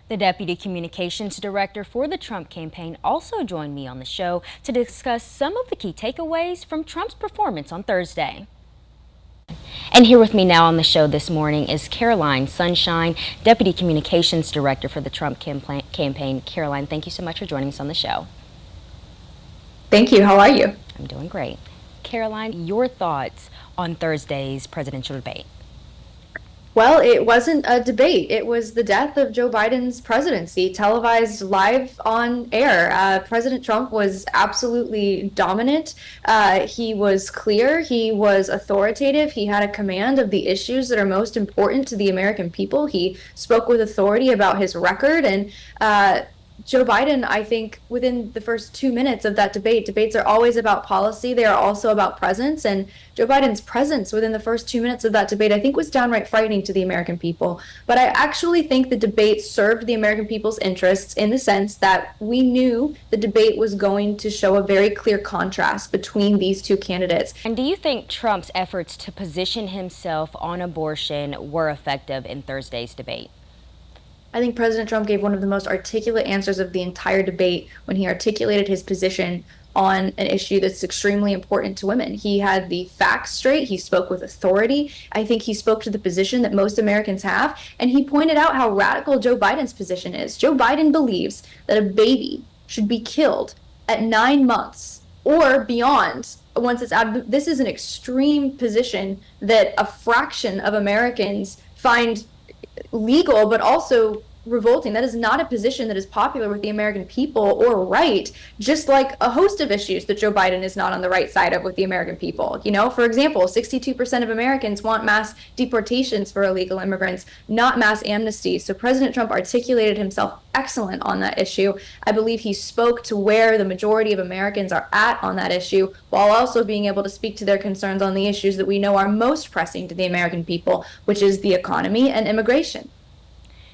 The Deputy Communications Director for the Trump campaign also joined me on the show to discuss some of the key takeaways from Trump's performance on Thursday. And here with me now on the show this morning is Caroline Sunshine, Deputy Communications Director for the Trump campaign. Caroline, thank you so much for joining us on the show. Thank you. How are you? I'm doing great. Caroline, your thoughts on Thursday's presidential debate? Well, it wasn't a debate. It was the death of Joe Biden's presidency, televised live on air. President Trump was absolutely dominant. He was clear. He was authoritative. He had a command of the issues that are most important to the American people. He spoke with authority about his record. And Joe Biden, I think, within the first 2 minutes of that debate, debates are always about policy. They are also about presence. And Joe Biden's presence within the first 2 minutes of that debate, I think, was downright frightening to the American people. But I actually think the debate served the American people's interests in the sense that we knew the debate was going to show a very clear contrast between these two candidates. And do you think Trump's efforts to position himself on abortion were effective in Thursday's debate? I think President Trump gave one of the most articulate answers of the entire debate when he articulated his position on an issue that's extremely important to women. He had the facts straight. He spoke with authority. I think he spoke to the position that most Americans have, and he pointed out how radical Joe Biden's position is. Joe Biden believes that a baby should be killed at 9 months or beyond once it's out. This is an extreme position that a fraction of Americans find legal, but also revolting. That is not a position that is popular with the American people or right, just like a host of issues that Joe Biden is not on the right side of with the American people. You know, for example, 62% of Americans want mass deportations for illegal immigrants, not mass amnesty. So President Trump articulated himself excellent on that issue. I believe he spoke to where the majority of Americans are at on that issue, while also being able to speak to their concerns on the issues that we know are most pressing to the American people, which is the economy and immigration.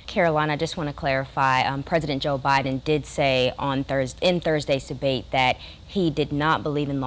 Caroline, I just want to clarify, President Joe Biden did say in Thursday's debate that he did not believe in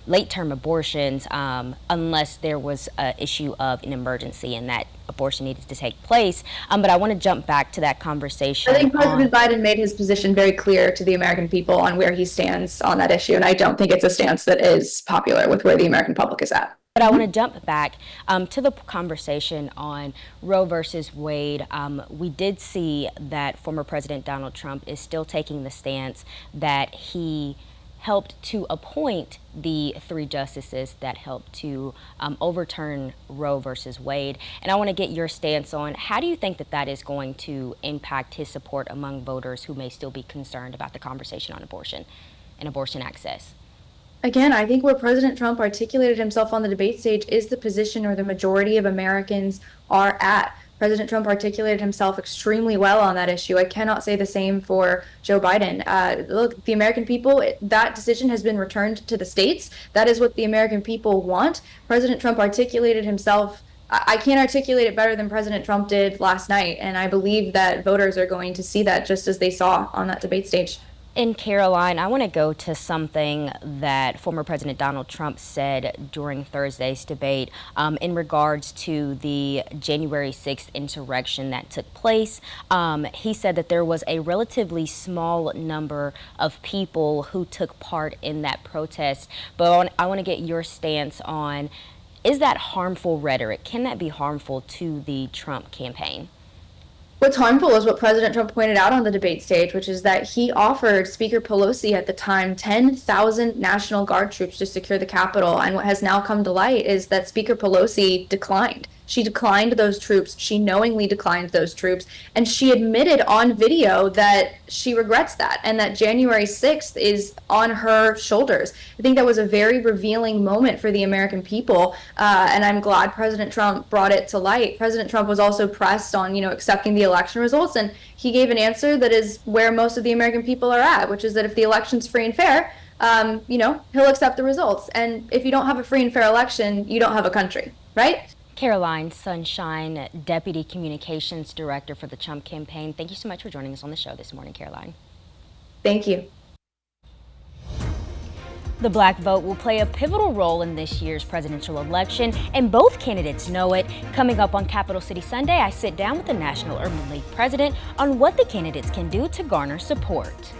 late-term abortions unless there was an issue of an emergency and that abortion needed to take place. But I want to jump back to that conversation. I think President Biden made his position very clear to the American people on where he stands on that issue, and I don't think it's a stance that is popular with where the American public is at. But I want to jump back to the conversation on Roe versus Wade. We did see that former President Donald Trump is still taking the stance that he helped to appoint the 3 justices that helped to overturn Roe versus Wade. And I want to get your stance on how do you think that that is going to impact his support among voters who may still be concerned about the conversation on abortion and abortion access? Again, I think where President Trump articulated himself on the debate stage is the position where the majority of Americans are at. President Trump articulated himself extremely well on that issue. I cannot say the same for Joe Biden. Look, the American people, that decision has been returned to the states. That is what the American people want. President Trump articulated himself. I can't articulate it better than President Trump did last night, and I believe that voters are going to see that just as they saw on that debate stage. In Caroline, I want to go to something that former President Donald Trump said during Thursday's debate in regards to the January 6th insurrection that took place. He said that there was a relatively small number of people who took part in that protest. But I want to get your stance on, is that harmful rhetoric? Can that be harmful to the Trump campaign? What's harmful is what President Trump pointed out on the debate stage, which is that he offered Speaker Pelosi at the time 10,000 National Guard troops to secure the Capitol. And what has now come to light is that Speaker Pelosi declined. She declined those troops. She knowingly declined those troops. And she admitted on video that she regrets that and that January 6th is on her shoulders. I think that was a very revealing moment for the American people. And I'm glad President Trump brought it to light. President Trump was also pressed on, accepting the election results. And he gave an answer that is where most of the American people are at, which is that if the election's free and fair, he'll accept the results. And if you don't have a free and fair election, you don't have a country, right? Caroline Sunshine, Deputy Communications Director for the Trump campaign. Thank you so much for joining us on the show this morning, Caroline. Thank you. The Black vote will play a pivotal role in this year's presidential election, and both candidates know it. Coming up on Capital City Sunday, I sit down with the National Urban League president on what the candidates can do to garner support.